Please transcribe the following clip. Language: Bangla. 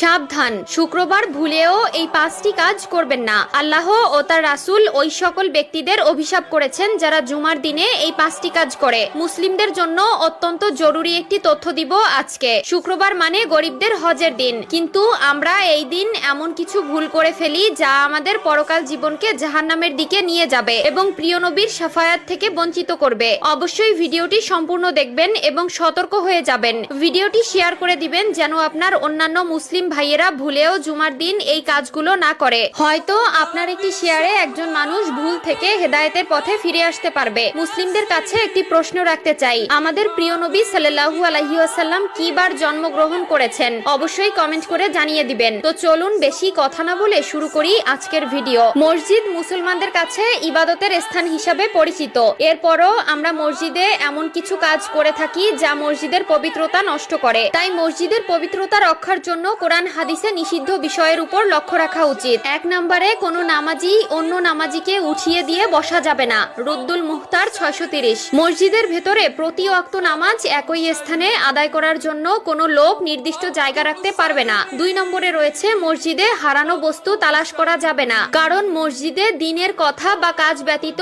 সাবধান, শুক্রবার ভুলেও এই 5টি কাজ করবেন না। আল্লাহ ও তার রাসূল ওই সকল ব্যক্তিদের অভিশাপ করেছেন যারা জুমার দিনে এই 5টি কাজ করে। মুসলিমদের জন্য অত্যন্ত জরুরি একটি তথ্য দিব আজকে। শুক্রবার মানে গরিবদের হজের দিন, কিন্তু আমরা এই দিন এমন কিছু ভুল করে ফেলি যা আমাদের পরকাল জীবনকে জাহান্নামের দিকে নিয়ে যাবে এবং প্রিয় নবীর শাফায়াত থেকে বঞ্চিত করবে। অবশ্যই ভিডিওটি সম্পূর্ণ দেখবেন এবং সতর্ক হয়ে যাবেন। ভিডিওটি শেয়ার করে দিবেন যেন আপনার অন্যান্য মুসলিম ভাইয়েরা ভুলেও জুমার দিন এই কাজগুলো না করে। হয়তো আপনার একটি শেয়ারে একজন মানুষ ভুল থেকে হেদায়েতের পথে ফিরে আসতে পারবে। মুসলিমদের কাছে একটি প্রশ্ন রাখতে চাই, আমাদের প্রিয় নবী সাল্লাল্লাহু আলাইহি ওয়াসাল্লাম কি বার জন্মগ্রহণ করেছেন? অবশ্যই কমেন্ট করে জানিয়ে দিবেন। তো চলুন বেশি কথা না বলে শুরু করি আজকের ভিডিও। মসজিদ মুসলমানদের কাছে ইবাদতের স্থান হিসাবে পরিচিত। এরপরও আমরা মসজিদে এমন কিছু কাজ করে থাকি যা মসজিদের পবিত্রতা নষ্ট করে। তাই মসজিদের পবিত্রতা রক্ষার জন্য কোরআন হাদিসে নিষিদ্ধ বিষয়ের উপর লক্ষ্য রাখা উচিত। 1 নম্বরে কোনো নামাজি অন্য নামাজিকে উঠিয়ে দিয়ে বসা যাবে না। রুদ্দুল মুখতার 630। মসজিদের ভেতরে প্রতি ওয়াক্ত নামাজ একই স্থানে আদায় করার জন্য কোনো লোক নির্দিষ্ট জায়গা রাখতে পারবে না। 2 নম্বরে রয়েছে মসজিদে হারানো বস্তু তালাশ করা যাবে না, কারণ মসজিদে দ্বীনের কথা বা কাজ ব্যতীত